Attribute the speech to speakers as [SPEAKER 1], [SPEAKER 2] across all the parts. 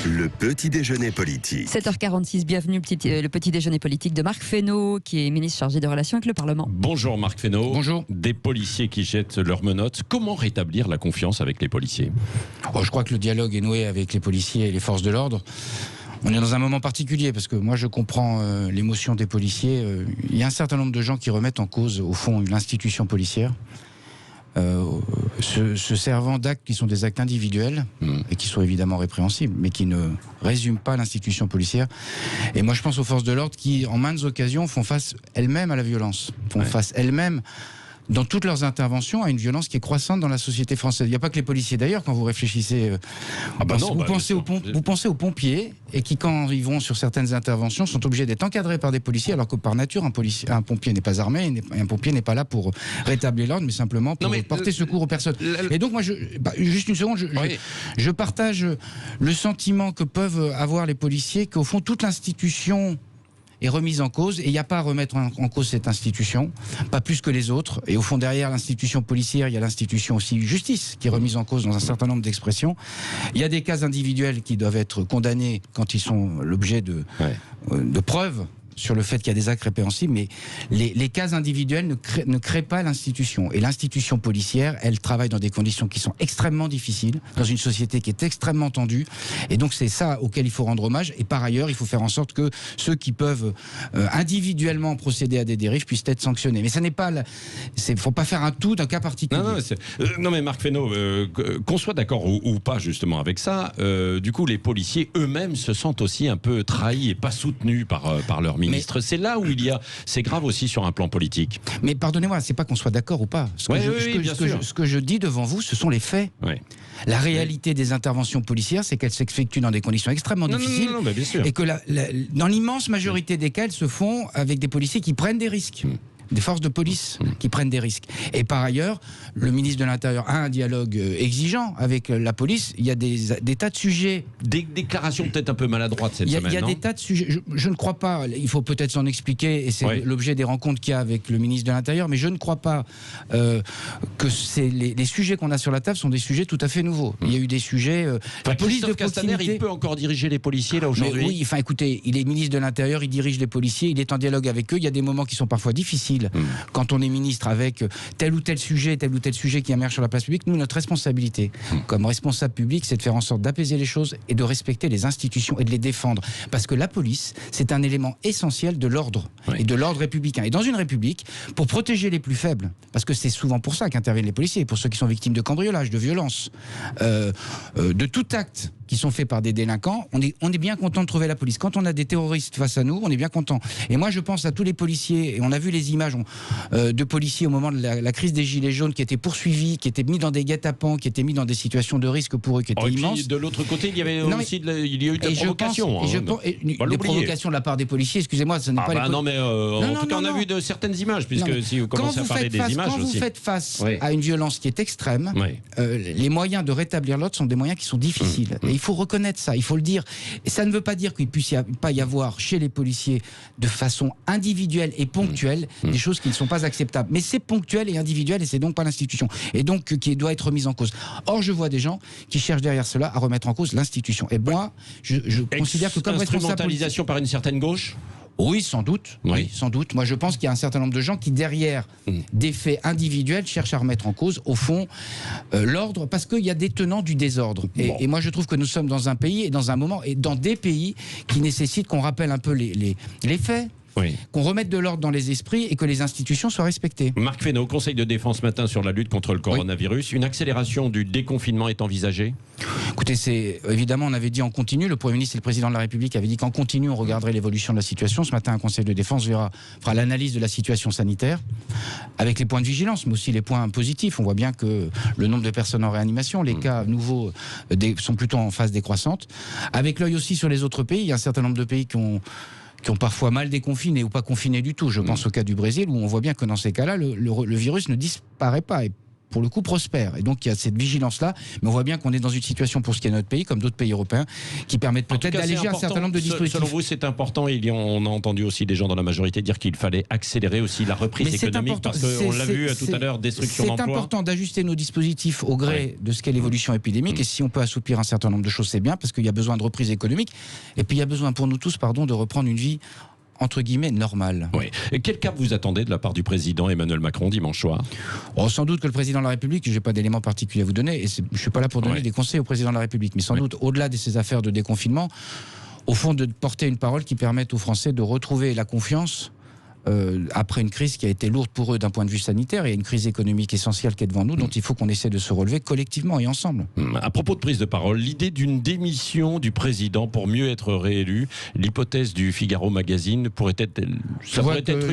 [SPEAKER 1] Le petit déjeuner politique.
[SPEAKER 2] 7h46, bienvenue le petit déjeuner politique de Marc Fesneau, qui est ministre chargé des relations avec le Parlement.
[SPEAKER 3] Bonjour Marc Fesneau.
[SPEAKER 4] Bonjour.
[SPEAKER 3] Des policiers qui jettent leurs menottes. Comment rétablir la confiance avec les policiers ?
[SPEAKER 4] Je crois que le dialogue est noué avec les policiers et les forces de l'ordre. On est dans un moment particulier parce que moi je comprends l'émotion des policiers. Il y a un certain nombre de gens qui remettent en cause au fond l'institution policière. Se servant d'actes qui sont des actes individuels et qui sont évidemment répréhensibles, mais qui ne résument pas l'institution policière. Et moi je pense aux forces de l'ordre qui en maintes occasions font face elles-mêmes à la violence, font face elles-mêmes dans toutes leurs interventions à une violence qui est croissante dans la société française. Il n'y a pas que les policiers d'ailleurs, quand vous réfléchissez, vous pensez aux pompiers, et qui quand ils vont sur certaines interventions sont obligés d'être encadrés par des policiers, alors que par nature un pompier n'est pas armé, et un pompier n'est pas là pour rétablir l'ordre, mais simplement pour porter secours aux personnes. Et donc moi, juste une seconde, je partage le sentiment que peuvent avoir les policiers, qu'au fond toute l'institution est remise en cause, et il n'y a pas à remettre en cause cette institution, pas plus que les autres. Et au fond, derrière l'institution policière, il y a l'institution aussi justice qui est remise en cause dans un certain nombre d'expressions. Il y a des cas individuels qui doivent être condamnés quand ils sont l'objet de preuves sur le fait qu'il y a des actes répréhensibles, mais les cas individuels ne créent pas l'institution. Et l'institution policière, elle travaille dans des conditions qui sont extrêmement difficiles, dans une société qui est extrêmement tendue. Et donc c'est ça auquel il faut rendre hommage. Et par ailleurs, il faut faire en sorte que ceux qui peuvent individuellement procéder à des dérives puissent être sanctionnés. Mais ça n'est pas... Il ne faut pas faire un tout d'un cas particulier.
[SPEAKER 3] Non mais Marc Fesneau, qu'on soit d'accord ou pas justement avec ça, du coup les policiers eux-mêmes se sentent aussi un peu trahis et pas soutenus par leur ministre. C'est là où c'est grave aussi sur un plan politique.
[SPEAKER 4] Mais pardonnez-moi, c'est pas qu'on soit d'accord ou pas. Ce que je dis devant vous, ce sont les faits. La réalité des interventions policières, c'est qu'elles s'effectuent dans des conditions extrêmement difficiles,
[SPEAKER 3] bien sûr.
[SPEAKER 4] Et que dans l'immense majorité des cas, elles se font avec des policiers qui prennent des risques. Des forces de police qui prennent des risques. Et par ailleurs, le ministre de l'Intérieur a un dialogue exigeant avec la police. Il y a des tas de sujets.
[SPEAKER 3] Des déclarations peut-être un peu maladroites cette semaine.
[SPEAKER 4] Il y a des tas de sujets. Je ne crois pas. Il faut peut-être s'en expliquer. Et c'est l'objet des rencontres qu'il y a avec le ministre de l'Intérieur. Mais je ne crois pas que les sujets qu'on a sur la table sont des sujets tout à fait nouveaux. Il y a eu des sujets.
[SPEAKER 3] La police de Castaner, il peut encore diriger les policiers là aujourd'hui.
[SPEAKER 4] Oui, enfin écoutez, il est ministre de l'Intérieur, il dirige les policiers, il est en dialogue avec eux. Il y a des moments qui sont parfois difficiles. Quand on est ministre avec tel ou tel sujet qui émerge sur la place publique, nous, notre responsabilité comme responsable public, c'est de faire en sorte d'apaiser les choses et de respecter les institutions et de les défendre. Parce que la police, c'est un élément essentiel de l'ordre et de l'ordre républicain. Et dans une république, pour protéger les plus faibles, parce que c'est souvent pour ça qu'interviennent les policiers, pour ceux qui sont victimes de cambriolage, de violence, de tout acte qui sont faits par des délinquants, on est bien content de trouver la police. Quand on a des terroristes face à nous, on est bien content. Et moi, je pense à tous les policiers, et on a vu les images de policiers au moment de la crise des Gilets jaunes qui étaient poursuivis, qui étaient mis dans des guet-apens, qui étaient mis dans des situations de risque pour eux qui étaient immenses.
[SPEAKER 3] De l'autre côté, il y avait aussi il y a eu des provocations.
[SPEAKER 4] Des provocations de la part des policiers, excusez-moi, ce n'est pas les...
[SPEAKER 3] Non, mais en tout cas, on a vu de certaines images, puisque si vous commencez à parler des images aussi.
[SPEAKER 4] Quand vous faites face à une violence qui est extrême, les moyens de rétablir l'ordre sont des moyens qui sont difficiles. Et il faut reconnaître ça, il faut le dire. Et ça ne veut pas dire qu'il ne puisse pas y avoir chez les policiers, de façon individuelle et ponctuelle, des choses qui ne sont pas acceptables. Mais c'est ponctuel et individuel, et c'est donc pas l'institution. Et donc qui doit être remise en cause. Or, je vois des gens qui cherchent derrière cela à remettre en cause l'institution. Et moi, je considère que comme responsable...
[SPEAKER 3] Instrumentalisation par une certaine gauche ?
[SPEAKER 4] Oui, sans doute. Oui, sans doute. Moi, je pense qu'il y a un certain nombre de gens qui, derrière des faits individuels, cherchent à remettre en cause, au fond, l'ordre, parce qu'il y a des tenants du désordre. Et moi, je trouve que nous sommes dans un pays et dans un moment, et dans des pays qui nécessitent qu'on rappelle un peu les faits. Qu'on remette de l'ordre dans les esprits et que les institutions soient respectées.
[SPEAKER 3] Marc Fesneau, Conseil de défense ce matin sur la lutte contre le coronavirus. Une accélération du déconfinement est envisagée ?
[SPEAKER 4] Écoutez, évidemment, on avait dit en continu, le Premier ministre et le Président de la République avaient dit qu'en continu, on regarderait l'évolution de la situation. Ce matin, un Conseil de défense fera l'analyse de la situation sanitaire, avec les points de vigilance, mais aussi les points positifs. On voit bien que le nombre de personnes en réanimation, les cas nouveaux sont plutôt en phase décroissante. Avec l'œil aussi sur les autres pays, il y a un certain nombre de pays qui ont parfois mal déconfiné ou pas confiné du tout. Je pense au cas du Brésil, où on voit bien que dans ces cas-là, le virus ne disparaît pas. Et pour le coup, prospère. Et donc, il y a cette vigilance-là. Mais on voit bien qu'on est dans une situation, pour ce qui est de notre pays, comme d'autres pays européens, qui permettent peut-être d'alléger un certain nombre de dispositifs.
[SPEAKER 3] Selon vous, c'est important. On a entendu aussi des gens dans la majorité dire qu'il fallait accélérer aussi la reprise économique, parce qu'on l'a vu tout à l'heure, destruction d'emplois.
[SPEAKER 4] C'est important d'ajuster nos dispositifs au gré de ce qu'est l'évolution épidémique. Et si on peut assouplir un certain nombre de choses, c'est bien, parce qu'il y a besoin de reprise économique. Et puis, il y a besoin pour nous tous, de reprendre une vie entre guillemets normale.
[SPEAKER 3] Oui. Et quel cap vous attendez de la part du président Emmanuel Macron dimanche soir?
[SPEAKER 4] Sans doute que le président de la République, je n'ai pas d'éléments particuliers à vous donner, et je ne suis pas là pour donner des conseils au président de la République, mais sans doute, au-delà de ces affaires de déconfinement, au fond, de porter une parole qui permette aux Français de retrouver la confiance après une crise qui a été lourde pour eux d'un point de vue sanitaire. Il y a une crise économique essentielle qui est devant nous, dont il faut qu'on essaie de se relever collectivement et ensemble.
[SPEAKER 3] À propos de prise de parole, l'idée d'une démission du président pour mieux être réélu, l'hypothèse du Figaro Magazine pourrait être une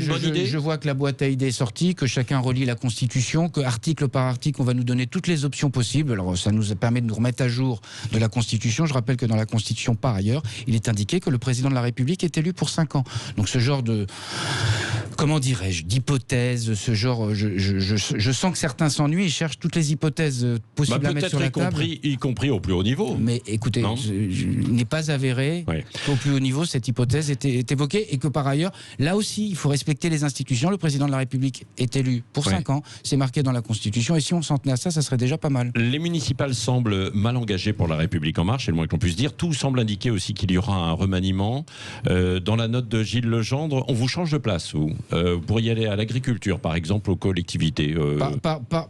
[SPEAKER 3] bonne idée.
[SPEAKER 4] Je vois que la boîte à idées est sortie, que chacun relit la Constitution, que article par article, on va nous donner toutes les options possibles. Alors ça nous permet de nous remettre à jour de la Constitution. Je rappelle que dans la Constitution, par ailleurs, il est indiqué que le président de la République est élu pour 5 ans. Donc ce genre de... Comment dirais-je, d'hypothèses, ce genre, je sens que certains s'ennuient et cherchent toutes les hypothèses possibles à mettre sur la table.
[SPEAKER 3] Y compris au plus haut niveau.
[SPEAKER 4] Mais écoutez, il n'est pas avéré qu'au plus haut niveau, cette hypothèse est évoquée, et que par ailleurs, là aussi, il faut respecter les institutions. Le président de la République est élu pour 5 ans, c'est marqué dans la Constitution, et si on s'en tenait à ça, ça serait déjà pas mal.
[SPEAKER 3] Les municipales semblent mal engagées pour la République En Marche, c'est le moins qu'on puisse dire. Tout semble indiquer aussi qu'il y aura un remaniement. Dans la note de Gilles Legendre, on vous change de place, vous pourriez aller à l'agriculture, par exemple, aux collectivités.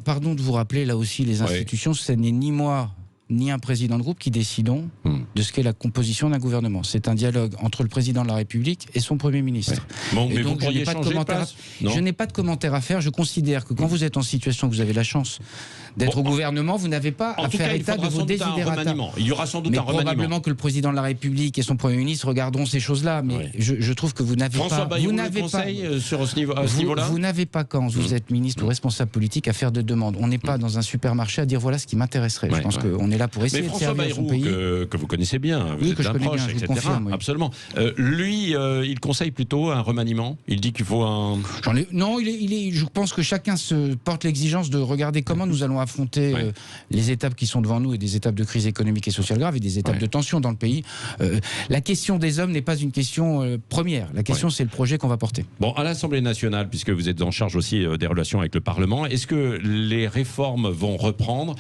[SPEAKER 4] Pardon de vous rappeler, là aussi, les institutions, ce n'est ni moi, ni un président de groupe qui décidons de ce qu'est la composition d'un gouvernement. C'est un dialogue entre le président de la République et son Premier ministre.
[SPEAKER 3] Bon, mais
[SPEAKER 4] donc,
[SPEAKER 3] vous pourriez changer de place.
[SPEAKER 4] Je n'ai pas de commentaire à faire. Je considère que quand vous êtes en situation, que vous avez la chance d'être au gouvernement, vous n'avez pas à faire état de vos desiderata.
[SPEAKER 3] Il y aura sans doute un remaniement.
[SPEAKER 4] Probablement que le président de la République et son Premier ministre regarderont ces choses-là. Mais je trouve que vous n'avez pas...
[SPEAKER 3] François Bayrou, le conseil sur ce niveau-là.
[SPEAKER 4] Vous n'avez pas, quand vous êtes ministre ou responsable politique, à faire de demandes. On n'est pas dans un supermarché à dire voilà ce qui m'intéresserait. Je pense qu'on est là pour essayer de servir son pays.
[SPEAKER 3] Que vous connaissez bien, vous êtes
[SPEAKER 4] je connais bien, je vous confirme.
[SPEAKER 3] Absolument. Lui, il conseille plutôt un remaniement. Il dit qu'il faut un...
[SPEAKER 4] Non, je pense que chacun se porte l'exigence de regarder comment nous allons affronter les étapes qui sont devant nous, et des étapes de crise économique et sociale grave, et des étapes de tension dans le pays. La question des hommes n'est pas une question première. La question, c'est le projet qu'on va porter. Bon,
[SPEAKER 3] à l'Assemblée nationale, puisque vous êtes en charge aussi des relations avec le Parlement, est-ce que les réformes vont reprendre?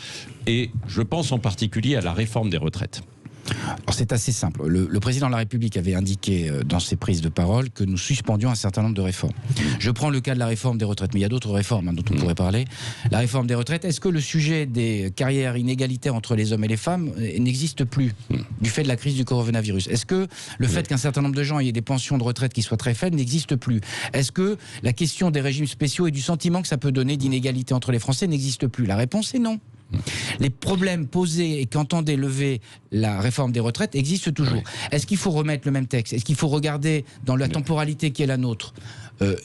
[SPEAKER 3] Et je pense en particulier à la réforme des retraites.
[SPEAKER 4] Alors c'est assez simple. Le président de la République avait indiqué dans ses prises de parole que nous suspendions un certain nombre de réformes. Je prends le cas de la réforme des retraites, mais il y a d'autres réformes dont on pourrait parler. La réforme des retraites, est-ce que le sujet des carrières inégalitaires entre les hommes et les femmes n'existe plus du fait de la crise du coronavirus? Est-ce que le fait qu'un certain nombre de gens aient des pensions de retraite qui soient très faibles n'existe plus? Est-ce que la question des régimes spéciaux et du sentiment que ça peut donner d'inégalité entre les Français n'existe plus? La réponse est non. Les problèmes posés et qu'entendait lever la réforme des retraites existent toujours. Est-ce qu'il faut remettre le même texte? Est-ce qu'il faut regarder dans la temporalité qui est la nôtre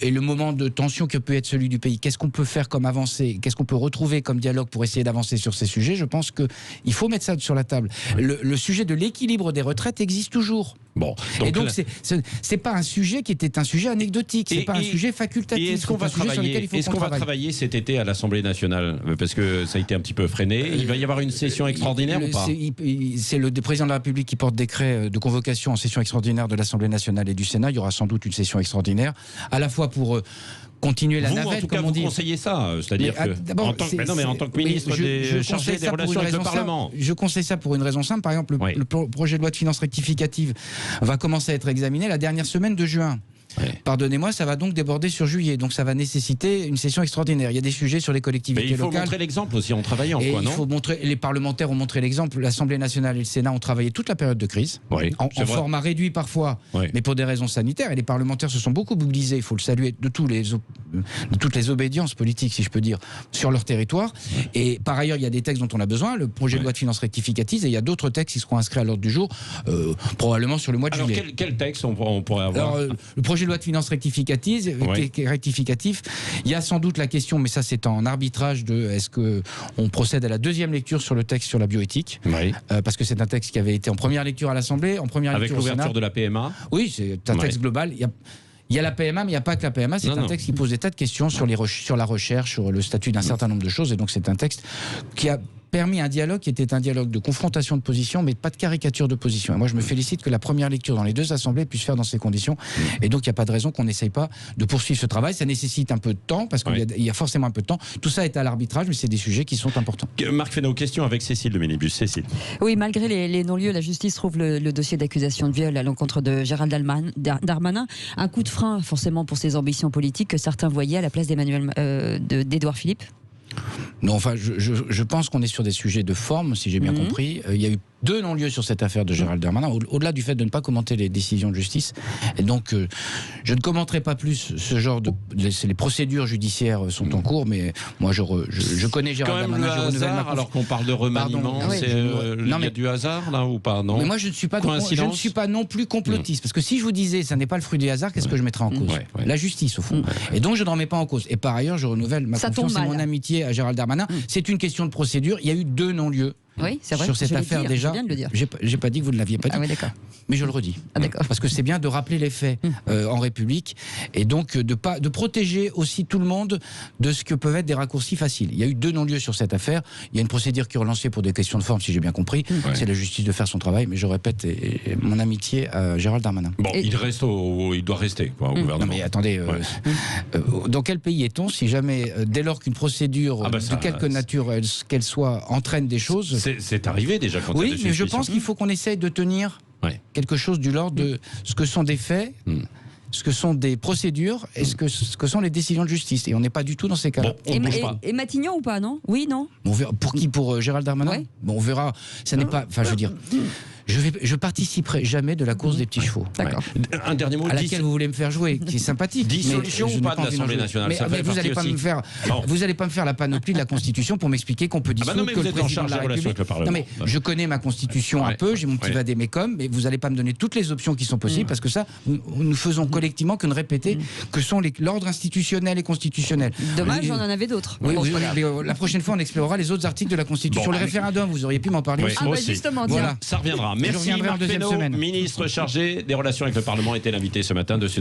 [SPEAKER 4] et le moment de tension que peut être celui du pays? Qu'est-ce qu'on peut faire comme avancée? Qu'est-ce qu'on peut retrouver comme dialogue pour essayer d'avancer sur ces sujets? Je pense qu'il faut mettre ça sur la table. Le sujet de l'équilibre des retraites existe toujours.
[SPEAKER 3] Bon,
[SPEAKER 4] et donc c'est pas un sujet qui était un sujet anecdotique, c'est pas un sujet facultatif.
[SPEAKER 3] Est-ce qu'on va travailler cet été à l'Assemblée nationale? Parce que ça a été un petit peu freiné. Il va y avoir une session extraordinaire ou pas?
[SPEAKER 4] C'est le président de la République qui porte décret de convocation en session extraordinaire de l'Assemblée nationale et du Sénat. Il y aura sans doute une session extraordinaire, à la fois pour continuer la navette,
[SPEAKER 3] en tout cas,
[SPEAKER 4] comme on dit.
[SPEAKER 3] Vous conseillez ça, c'est-à-dire que en tant que ministre chargé des relations avec le Parlement.
[SPEAKER 4] Je conseille ça pour une raison simple. Par exemple, le projet de loi de finances rectificative va commencer à être examiné la dernière semaine de juin. Pardonnez-moi, ça va donc déborder sur juillet, donc ça va nécesiter une session extraordinaire. Il y a des sujets sur les collectivités locales.
[SPEAKER 3] Il faut montrer l'exemple aussi en travaillant,
[SPEAKER 4] non ? Il faut montrer. Les parlementaires ont montré l'exemple. L'Assemblée nationale et le Sénat ont travaillé toute la période de crise, en format réduit parfois, mais pour des raisons sanitaires. Et les parlementaires se sont beaucoup mobilisés. Il faut le saluer de toutes les obédiences politiques, si je peux dire, sur leur territoire. Et par ailleurs, il y a des textes dont on a besoin. Le projet de loi de finances rectificative, et il y a d'autres textes qui seront inscrits à l'ordre du jour, probablement sur le mois de juillet.
[SPEAKER 3] Alors quel texte on pourrait avoir?
[SPEAKER 4] Le projet de loi de finances rectificatif, il y a sans doute la question, mais ça c'est en arbitrage, de est-ce qu'on procède à la deuxième lecture sur le texte sur la bioéthique, parce que c'est un texte qui avait été en première lecture à l'Assemblée, en première lecture au Sénat.
[SPEAKER 3] Avec l'ouverture de la PMA.
[SPEAKER 4] Oui, c'est un texte global. Il y a la PMA, mais il n'y a pas que la PMA. C'est un texte qui pose des tas de questions sur la recherche, sur le statut d'un certain nombre de choses. Et donc, c'est un texte qui a permis un dialogue qui était un dialogue de confrontation de positions, mais pas de caricature de position. Et moi, je me félicite que la première lecture dans les deux assemblées puisse faire dans ces conditions. Et donc, il n'y a pas de raison qu'on n'essaye pas de poursuivre ce travail. Ça nécessite un peu de temps, parce qu'il y a forcément un peu de temps. Tout ça est à l'arbitrage, mais c'est des sujets qui sont importants.
[SPEAKER 3] Marc Fesneau, question avec Cécile de Ménibus. Cécile.
[SPEAKER 2] Oui, malgré les non-lieux, la justice trouve le dossier d'accusation de viol à l'encontre de Gérald Darmanin. Un coup de frein, forcément, pour ses ambitions politiques que certains voyaient à la place d'Édouard Philippe.
[SPEAKER 4] Non, enfin, je pense qu'on est sur des sujets de forme, si j'ai bien compris. Il y a eu 2 non-lieux sur cette affaire de Gérald Darmanin, au-delà du fait de ne pas commenter les décisions de justice. Et donc, je ne commenterai pas plus ce genre de... Les procédures judiciaires sont en cours, mais moi, je connais Gérald Darmanin.
[SPEAKER 3] Quand même le hasard, alors qu'on parle de remaniement, il y a du hasard, là, ou pas, non?
[SPEAKER 4] Mais moi, je ne suis pas non plus complotiste, parce que si je vous disais, ça n'est pas le fruit du hasard, qu'est-ce que je mettrais en cause? La justice, au fond. Et donc, je ne remets pas en cause. Et par ailleurs, je renouvelle ma confiance et mon amitié à Gérald Darmanin. C'est une question de procédure. Il y a eu 2 non-lieux.
[SPEAKER 2] Oui, c'est vrai.
[SPEAKER 4] Sur cette affaire, déjà,
[SPEAKER 2] je viens de le dire.
[SPEAKER 4] J'ai pas dit que vous ne l'aviez pas dit.
[SPEAKER 2] Ah oui, d'accord.
[SPEAKER 4] Mais je le redis.
[SPEAKER 2] Ah, d'accord.
[SPEAKER 4] Parce que c'est bien de rappeler les faits en République et donc de protéger aussi tout le monde de ce que peuvent être des raccourcis faciles. Il y a eu 2 non-lieux sur cette affaire. Il y a une procédure qui est relancée pour des questions de forme, si j'ai bien compris. C'est la justice de faire son travail. Mais je répète mon amitié à Gérald Darmanin.
[SPEAKER 3] Bon, il doit rester quoi, au gouvernement.
[SPEAKER 4] Non mais attendez, dans quel pays est-on si jamais, dès lors qu'une procédure de quelque nature qu'elle soit entraîne des choses...
[SPEAKER 3] C'est arrivé déjà quand il y a des
[SPEAKER 4] mais je pense qu'il faut qu'on essaye de tenir quelque chose du l'ordre de ce que sont des faits, ce que sont des procédures et ce que sont les décisions de justice. Et on n'est pas du tout dans ces cas-là.
[SPEAKER 2] Bon, et Matignon ou pas, non? Oui, non?
[SPEAKER 4] On verra, pour qui? Pour Gérald Darmanin? Bon, on verra. Ça n'est pas... Enfin, je veux dire... Je participerai jamais de la course des petits chevaux.
[SPEAKER 2] D'accord.
[SPEAKER 3] Un dernier mot.
[SPEAKER 4] À laquelle vous voulez me faire jouer, qui est sympathique.
[SPEAKER 3] Dissolution ou pas de l'Assemblée nationale?
[SPEAKER 4] Mais vous n'allez pas me faire, la panoplie de la Constitution pour m'expliquer qu'on peut dissoudre que le président de la République. Non mais je connais ma Constitution un peu, j'ai mon petit vadémécum, mais vous n'allez pas me donner toutes les options qui sont possibles parce que ça, nous faisons collectivement que de répéter que sont l'ordre institutionnel et constitutionnel.
[SPEAKER 2] Dommage, on en avait d'autres.
[SPEAKER 4] La prochaine fois, on explorera les autres articles de la Constitution. Le référendum, vous auriez pu m'en parler aussi.
[SPEAKER 2] Justement,
[SPEAKER 3] voilà, ça reviendra. Merci Marc Fesneau, ministre chargé des relations avec le Parlement, était l'invité ce matin de Sud Radio.